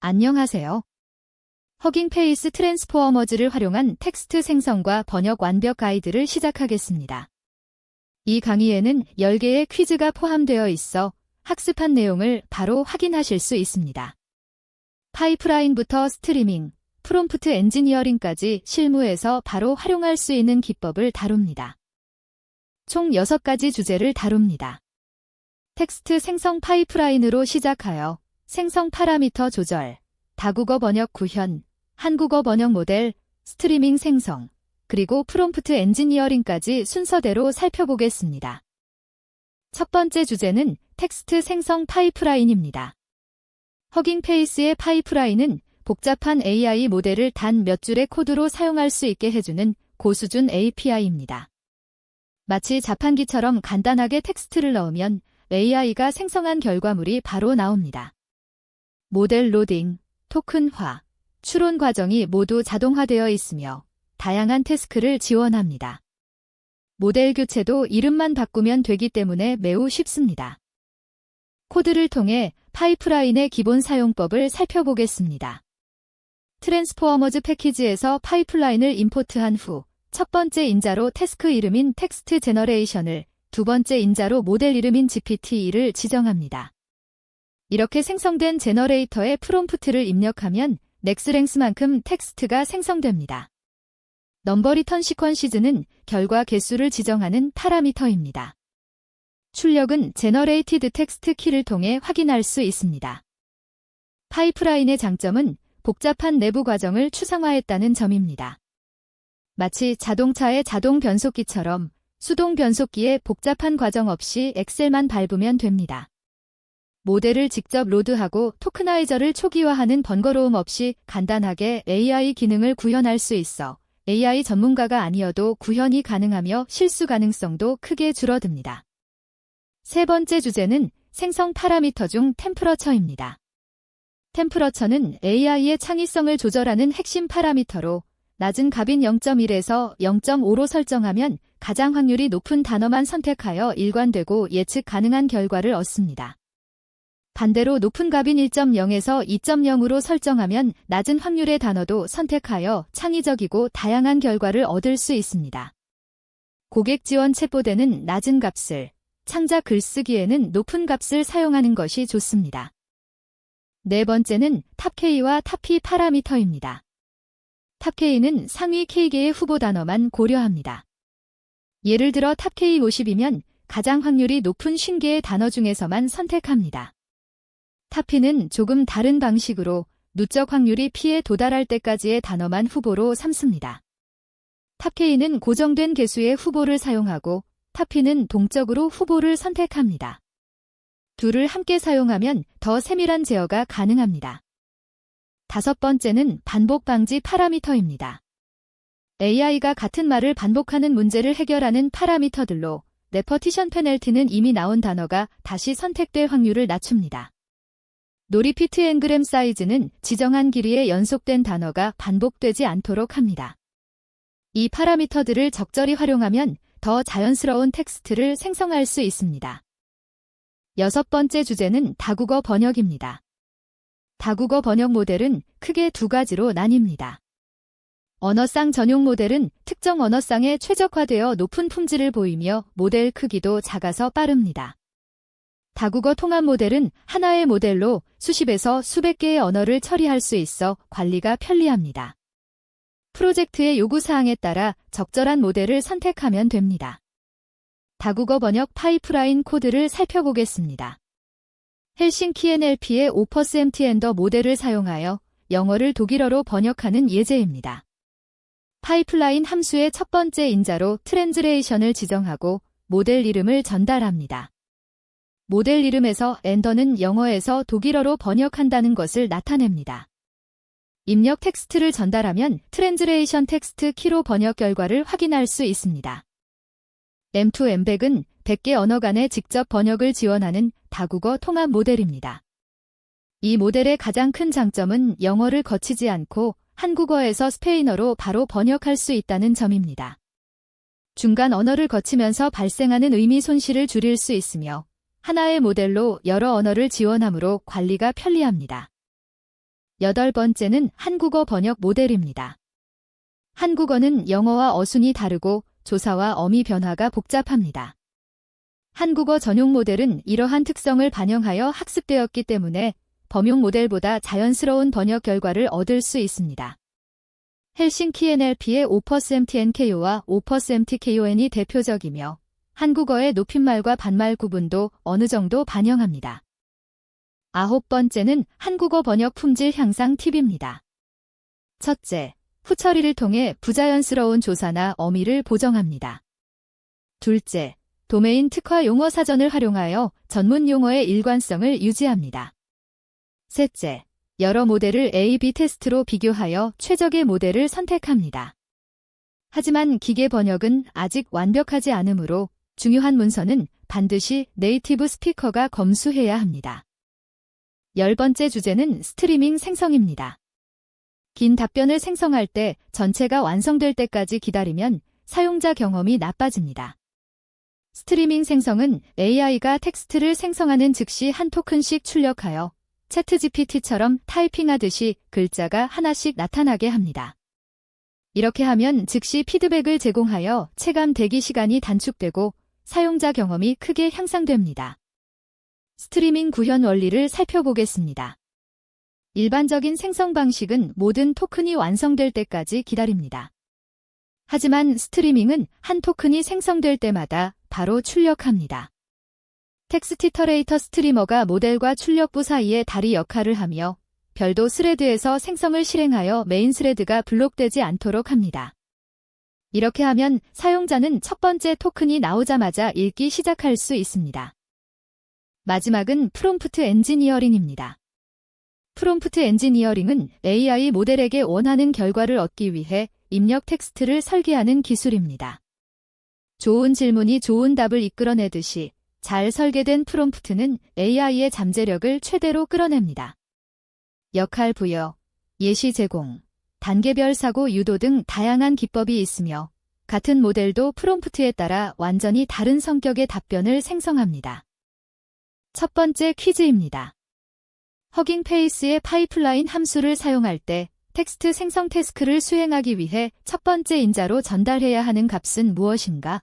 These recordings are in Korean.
안녕하세요. 허깅페이스 트랜스포머즈를 활용한 텍스트 생성과 번역 완벽 가이드를 시작하겠습니다. 이 강의에는 10개의 퀴즈가 포함되어 있어 학습한 내용을 바로 확인하실 수 있습니다. 파이프라인부터 스트리밍, 프롬프트 엔지니어링까지 실무에서 바로 활용할 수 있는 기법을 다룹니다. 총 6가지 주제를 다룹니다. 텍스트 생성 파이프라인으로 시작하여 생성 파라미터 조절, 다국어 번역 구현, 한국어 번역 모델, 스트리밍 생성, 그리고 프롬프트 엔지니어링까지 순서대로 살펴보겠습니다. 첫 번째 주제는 텍스트 생성 파이프라인입니다. 허깅페이스의 파이프라인은 복잡한 AI 모델을 단 몇 줄의 코드로 사용할 수 있게 해주는 고수준 API입니다. 마치 자판기처럼 간단하게 텍스트를 넣으면 AI가 생성한 결과물이 바로 나옵니다. 모델 로딩, 토큰화, 추론 과정이 모두 자동화되어 있으며 다양한 태스크를 지원합니다. 모델 교체도 이름만 바꾸면 되기 때문에 매우 쉽습니다. 코드를 통해 파이프라인의 기본 사용법을 살펴보겠습니다. 트랜스포머즈 패키지에서 파이프라인을 임포트한 후 첫 번째 인자로 태스크 이름인 텍스트 제너레이션을, 두 번째 인자로 모델 이름인 GPT를 지정합니다. 이렇게 생성된 제너레이터에 프롬프트를 입력하면 넥스랭스만큼 텍스트가 생성됩니다. 넘버 리턴 시퀀시즈는 결과 개수를 지정하는 파라미터입니다. 출력은 제너레이티드 텍스트 키를 통해 확인할 수 있습니다. 파이프라인의 장점은 복잡한 내부 과정을 추상화했다는 점입니다. 마치 자동차의 자동 변속기처럼 수동 변속기에 복잡한 과정 없이 엑셀만 밟으면 됩니다. 모델을 직접 로드하고 토크나이저를 초기화하는 번거로움 없이 간단하게 AI 기능을 구현할 수 있어 AI 전문가가 아니어도 구현이 가능하며 실수 가능성도 크게 줄어듭니다. 세 번째 주제는 생성 파라미터 중 템퍼러처입니다. 템퍼러처는 AI의 창의성을 조절하는 핵심 파라미터로 낮은 값인 0.1에서 0.5로 설정하면 가장 확률이 높은 단어만 선택하여 일관되고 예측 가능한 결과를 얻습니다. 반대로 높은 값인 1.0에서 2.0으로 설정하면 낮은 확률의 단어도 선택하여 창의적이고 다양한 결과를 얻을 수 있습니다. 고객 지원 챗봇에는 낮은 값을, 창작 글쓰기에는 높은 값을 사용하는 것이 좋습니다. 네 번째는 탑K와 탑P 파라미터입니다. 탑K는 상위 K개의 후보 단어만 고려합니다. 예를 들어 탑K 50이면 가장 확률이 높은 50개의 단어 중에서만 선택합니다. 탑P는 조금 다른 방식으로 누적 확률이 P에 도달할 때까지의 단어만 후보로 삼습니다. 탑K는 고정된 개수의 후보를 사용하고 탑P는 동적으로 후보를 선택합니다. 둘을 함께 사용하면 더 세밀한 제어가 가능합니다. 다섯 번째는 반복 방지 파라미터입니다. AI가 같은 말을 반복하는 문제를 해결하는 파라미터들로 레퍼티션 페널티는 이미 나온 단어가 다시 선택될 확률을 낮춥니다. 노리피트 엔그램 사이즈는 지정한 길이의 연속된 단어가 반복되지 않도록 합니다. 이 파라미터들을 적절히 활용하면 더 자연스러운 텍스트를 생성할 수 있습니다. 여섯 번째 주제는 다국어 번역입니다. 다국어 번역 모델은 크게 두 가지로 나뉩니다. 언어쌍 전용 모델은 특정 언어쌍에 최적화되어 높은 품질을 보이며 모델 크기도 작아서 빠릅니다. 다국어 통합 모델은 하나의 모델로 수십에서 수백 개의 언어를 처리할 수 있어 관리가 편리합니다. 프로젝트의 요구사항에 따라 적절한 모델을 선택하면 됩니다. 다국어 번역 파이프라인 코드를 살펴보겠습니다. 헬싱키 NLP의 5% 엔더 모델을 사용하여 영어를 독일어로 번역하는 예제입니다. 파이프라인 함수의 첫 번째 인자로 트랜즈레이션을 지정하고 모델 이름을 전달합니다. 모델 이름에서 엔더는 영어에서 독일어로 번역한다는 것을 나타냅니다. 입력 텍스트를 전달하면 트랜즈레이션 텍스트 키로 번역 결과를 확인할 수 있습니다. M2 엠백은 100개 언어 간의 직접 번역을 지원하는 다국어 통합 모델입니다. 이 모델의 가장 큰 장점은 영어를 거치지 않고 한국어에서 스페인어로 바로 번역할 수 있다는 점입니다. 중간 언어를 거치면서 발생하는 의미 손실을 줄일 수 있으며 하나의 모델로 여러 언어를 지원하므로 관리가 편리합니다. 8번째는 한국어 번역 모델입니다. 한국어는 영어와 어순이 다르고 조사와 어미 변화가 복잡합니다. 한국어 전용 모델은 이러한 특성을 반영하여 학습되었기 때문에 범용 모델보다 자연스러운 번역 결과를 얻을 수 있습니다. 헬싱키 NLP의 5% NKO와 5% KON이 대표적이며 한국어의 높임말과 반말 구분도 어느 정도 반영합니다. 9번째는 한국어 번역 품질 향상 팁입니다. 첫째, 후처리를 통해 부자연스러운 조사나 어미를 보정합니다. 둘째, 도메인 특화 용어 사전을 활용하여 전문 용어의 일관성을 유지합니다. 셋째, 여러 모델을 A/B 테스트로 비교하여 최적의 모델을 선택합니다. 하지만 기계 번역은 아직 완벽하지 않으므로 중요한 문서는 반드시 네이티브 스피커가 검수해야 합니다. 10번째 주제는 스트리밍 생성입니다. 긴 답변을 생성할 때 전체가 완성될 때까지 기다리면 사용자 경험이 나빠집니다. 스트리밍 생성은 AI가 텍스트를 생성하는 즉시 한 토큰씩 출력하여 챗GPT처럼 타이핑하듯이 글자가 하나씩 나타나게 합니다. 이렇게 하면 즉시 피드백을 제공하여 체감 대기 시간이 단축되고 사용자 경험이 크게 향상됩니다. 스트리밍 구현 원리를 살펴보겠습니다. 일반적인 생성 방식은 모든 토큰이 완성될 때까지 기다립니다. 하지만 스트리밍은 한 토큰이 생성될 때마다 바로 출력합니다. 텍스티터레이터 스트리머가 모델과 출력부 사이의 다리 역할을 하며 별도 스레드에서 생성을 실행하여 메인 스레드가 블록되지 않도록 합니다. 이렇게 하면 사용자는 첫 번째 토큰이 나오자마자 읽기 시작할 수 있습니다. 마지막은 프롬프트 엔지니어링입니다. 프롬프트 엔지니어링은 AI 모델에게 원하는 결과를 얻기 위해 입력 텍스트를 설계하는 기술입니다. 좋은 질문이 좋은 답을 이끌어내듯이 잘 설계된 프롬프트는 AI의 잠재력을 최대로 끌어냅니다. 역할 부여, 예시 제공, 단계별 사고 유도 등 다양한 기법이 있으며 같은 모델도 프롬프트에 따라 완전히 다른 성격의 답변을 생성합니다. 첫 번째 퀴즈입니다. 허깅 페이스의 파이프라인 함수를 사용할 때 텍스트 생성 태스크를 수행하기 위해 첫 번째 인자로 전달해야 하는 값은 무엇인가?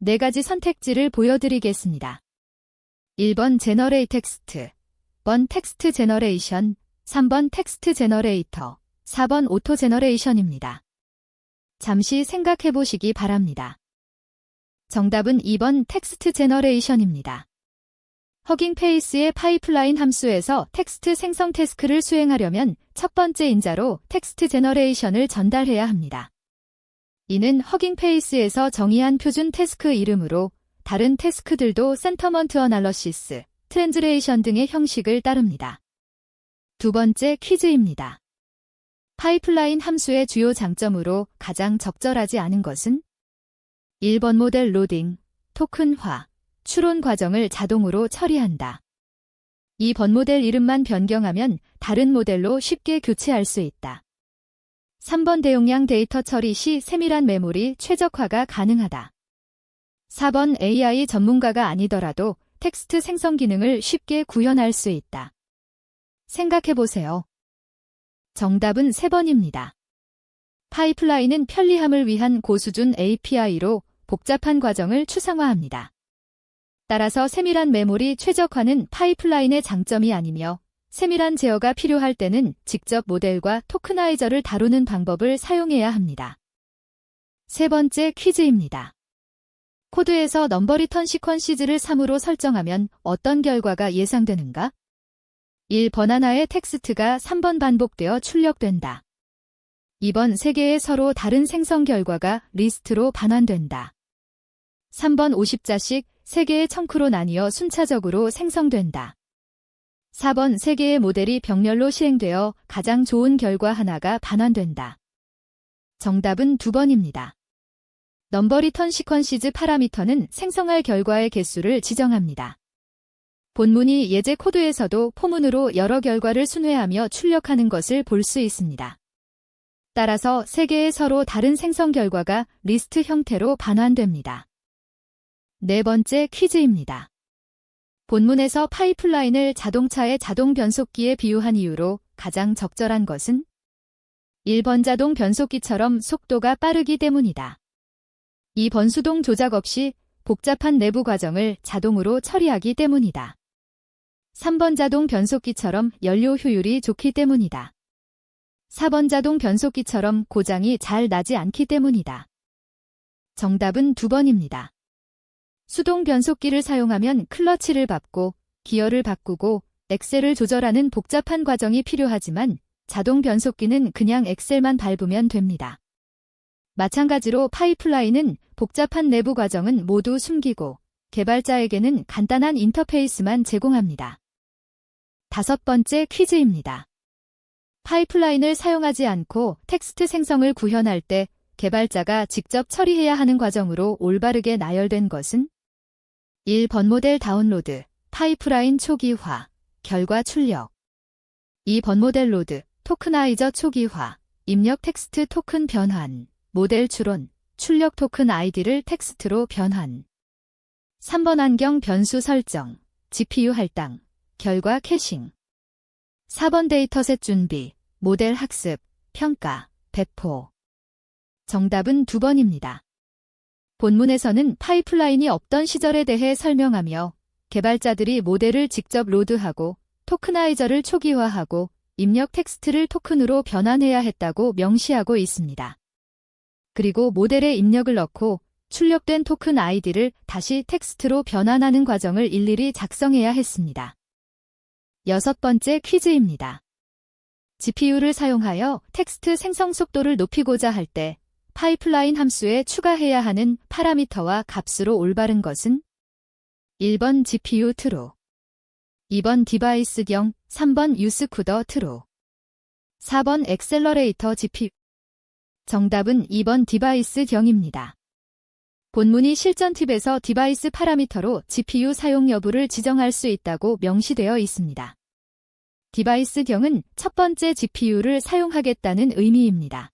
4가지 선택지를 보여드리겠습니다. 1번 제너레이 텍스트, 2번 텍스트 제너레이션, 3번 텍스트 제너레이터, 4번 오토 제너레이션입니다. 잠시 생각해 보시기 바랍니다. 정답은 2번 텍스트 제너레이션입니다. 허깅 페이스의 파이프라인 함수에서 텍스트 생성 태스크를 수행하려면 첫 번째 인자로 텍스트 제너레이션을 전달해야 합니다. 이는 허깅 페이스에서 정의한 표준 태스크 이름으로 다른 태스크들도 센터먼트 어널러시스, 트랜즈레이션 등의 형식을 따릅니다. 두 번째 퀴즈입니다. 파이프라인 함수의 주요 장점으로 가장 적절하지 않은 것은? 1번 모델 로딩, 토큰화, 추론 과정을 자동으로 처리한다. 2번 모델 이름만 변경하면 다른 모델로 쉽게 교체할 수 있다. 3번 대용량 데이터 처리 시 세밀한 메모리 최적화가 가능하다. 4번 AI 전문가가 아니더라도 텍스트 생성 기능을 쉽게 구현할 수 있다. 생각해보세요. 정답은 3번입니다. 파이프라인은 편리함을 위한 고수준 API로 복잡한 과정을 추상화합니다. 따라서 세밀한 메모리 최적화는 파이프라인의 장점이 아니며 세밀한 제어가 필요할 때는 직접 모델과 토크나이저를 다루는 방법을 사용해야 합니다. 세 번째 퀴즈입니다. 코드에서 넘버 리턴 시퀀시즈를 3으로 설정하면 어떤 결과가 예상되는가? 1번 하나의 텍스트가 3번 반복되어 출력된다. 2번 3개의 서로 다른 생성 결과가 리스트로 반환된다. 3번 50자씩 3개의 청크로 나뉘어 순차적으로 생성된다. 4번 3개의 모델이 병렬로 시행되어 가장 좋은 결과 하나가 반환된다. 정답은 2번입니다. 넘버 리턴 시퀀시즈 파라미터는 생성할 결과의 개수를 지정합니다. 본문이 예제 코드에서도 포문으로 여러 결과를 순회하며 출력하는 것을 볼 수 있습니다. 따라서 3개의 서로 다른 생성 결과가 리스트 형태로 반환됩니다. 네 번째 퀴즈입니다. 본문에서 파이프라인을 자동차의 자동 변속기에 비유한 이유로 가장 적절한 것은 1번 자동 변속기처럼 속도가 빠르기 때문이다. 2번 수동 조작 없이 복잡한 내부 과정을 자동으로 처리하기 때문이다. 3번 자동 변속기처럼 연료 효율이 좋기 때문이다. 4번 자동 변속기처럼 고장이 잘 나지 않기 때문이다. 정답은 2번입니다. 수동 변속기를 사용하면 클러치를 밟고 기어를 바꾸고 엑셀을 조절하는 복잡한 과정이 필요하지만 자동 변속기는 그냥 엑셀만 밟으면 됩니다. 마찬가지로 파이프라인은 복잡한 내부 과정은 모두 숨기고 개발자에게는 간단한 인터페이스만 제공합니다. 5번째 퀴즈입니다. 파이프라인을 사용하지 않고 텍스트 생성을 구현할 때 개발자가 직접 처리해야 하는 과정으로 올바르게 나열된 것은 1번 모델 다운로드, 파이프라인 초기화, 결과 출력 2번 모델 로드, 토크나이저 초기화, 입력 텍스트 토큰 변환, 모델 추론, 출력 토큰 아이디를 텍스트로 변환 3번 환경 변수 설정, GPU 할당, 결과 캐싱 4번 데이터셋 준비, 모델 학습, 평가, 배포 정답은 2번입니다. 본문에서는 파이프라인이 없던 시절에 대해 설명하며 개발자들이 모델을 직접 로드하고 토크나이저를 초기화하고 입력 텍스트를 토큰으로 변환해야 했다고 명시하고 있습니다. 그리고 모델에 입력을 넣고 출력된 토큰 아이디를 다시 텍스트로 변환하는 과정을 일일이 작성해야 했습니다. 6번째 퀴즈입니다. GPU를 사용하여 텍스트 생성 속도를 높이고자 할 때 파이프라인 함수에 추가해야 하는 파라미터와 값으로 올바른 것은 1번 GPU true, 2번 디바이스경, 3번 유스쿠더 true, 4번 엑셀러레이터 GPU 정답은 2번 디바이스경입니다. 본문이 실전 팁에서 디바이스 파라미터로 GPU 사용 여부를 지정할 수 있다고 명시되어 있습니다. 디바이스경은 첫 번째 GPU를 사용하겠다는 의미입니다.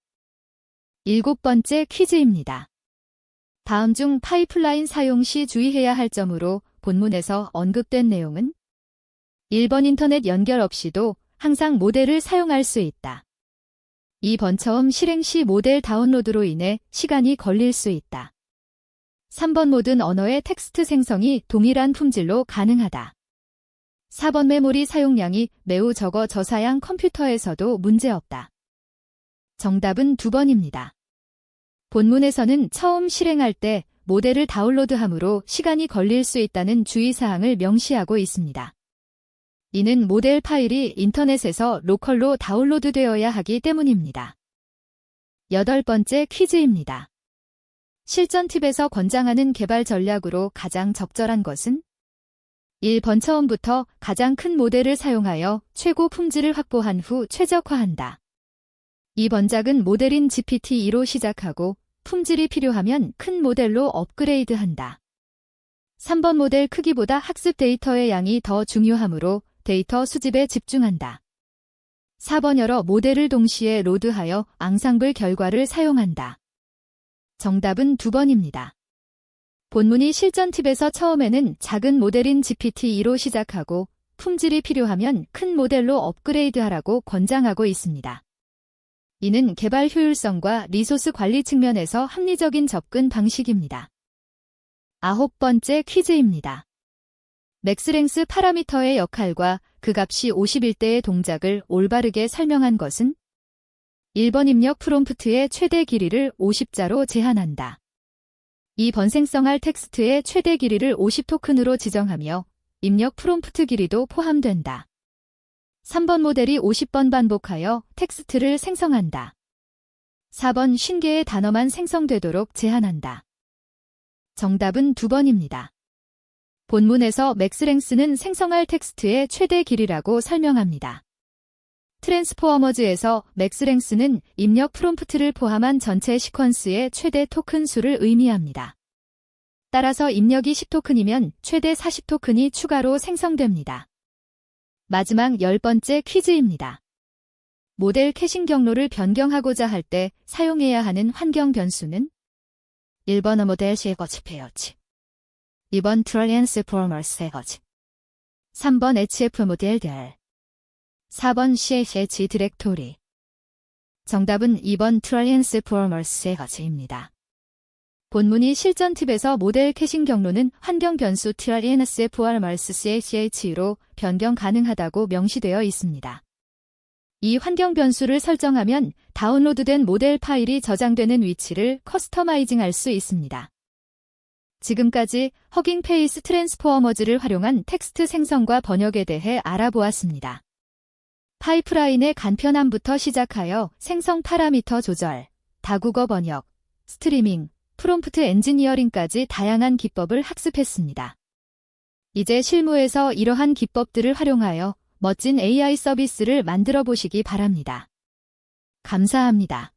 7번째 퀴즈입니다. 다음 중 파이프라인 사용 시 주의해야 할 점으로 본문에서 언급된 내용은 1번 인터넷 연결 없이도 항상 모델을 사용할 수 있다. 2번 처음 실행 시 모델 다운로드로 인해 시간이 걸릴 수 있다. 3번 모든 언어의 텍스트 생성이 동일한 품질로 가능하다. 4번 메모리 사용량이 매우 적어 저사양 컴퓨터에서도 문제없다. 정답은 2번입니다. 본문에서는 처음 실행할 때 모델을 다운로드함으로 시간이 걸릴 수 있다는 주의사항을 명시하고 있습니다. 이는 모델 파일이 인터넷에서 로컬로 다운로드되어야 하기 때문입니다. 8번째 퀴즈입니다. 실전 팁에서 권장하는 개발 전략으로 가장 적절한 것은 1번 처음부터 가장 큰 모델을 사용하여 최고 품질을 확보한 후 최적화한다. 2번 작은 모델인 GPT-2로 시작하고 품질이 필요하면 큰 모델로 업그레이드한다. 3번 모델 크기보다 학습 데이터의 양이 더 중요하므로 데이터 수집에 집중한다. 4번 여러 모델을 동시에 로드하여 앙상블 결과를 사용한다. 정답은 2번입니다. 본문이 실전 팁에서 처음에는 작은 모델인 GPT-2로 시작하고 품질이 필요하면 큰 모델로 업그레이드하라고 권장하고 있습니다. 이는 개발 효율성과 리소스 관리 측면에서 합리적인 접근 방식입니다. 9번째 퀴즈입니다. 맥스랭스 파라미터의 역할과 그 값이 51대의 동작을 올바르게 설명한 것은 1번 입력 프롬프트의 최대 길이를 50자로 제한한다. 2번 생성할 텍스트의 최대 길이를 50토큰으로 지정하며 입력 프롬프트 길이도 포함된다. 3번 모델이 50번 반복하여 텍스트를 생성한다. 4번 50개의 단어만 생성되도록 제한한다. 정답은 2번입니다. 본문에서 맥스랭스는 생성할 텍스트의 최대 길이라고 설명합니다. 트랜스포머즈에서 맥스랭스는 입력 프롬프트를 포함한 전체 시퀀스의 최대 토큰 수를 의미합니다. 따라서 입력이 10토큰이면 최대 40토큰이 추가로 생성됩니다. 마지막 10번째 퀴즈입니다. 모델 캐싱 경로를 변경하고자 할 때 사용해야 하는 환경 변수는 1번 모델 세거치 페어치, 2번 트랜스포머스 세거치, 3번 HF 모델 델, 4번 CH 디렉토리. 정답은 2번 트랜스포머스의 거치입니다. 본문이 실전 팁에서 모델 캐싱 경로는 환경 변수 트랜스포머스 CH로 변경 가능하다고 명시되어 있습니다. 이 환경 변수를 설정하면 다운로드된 모델 파일이 저장되는 위치를 커스터마이징할 수 있습니다. 지금까지 허깅 페이스 트랜스포머즈를 활용한 텍스트 생성과 번역에 대해 알아보았습니다. 파이프라인의 간편함부터 시작하여 생성 파라미터 조절, 다국어 번역, 스트리밍, 프롬프트 엔지니어링까지 다양한 기법을 학습했습니다. 이제 실무에서 이러한 기법들을 활용하여 멋진 AI 서비스를 만들어 보시기 바랍니다. 감사합니다.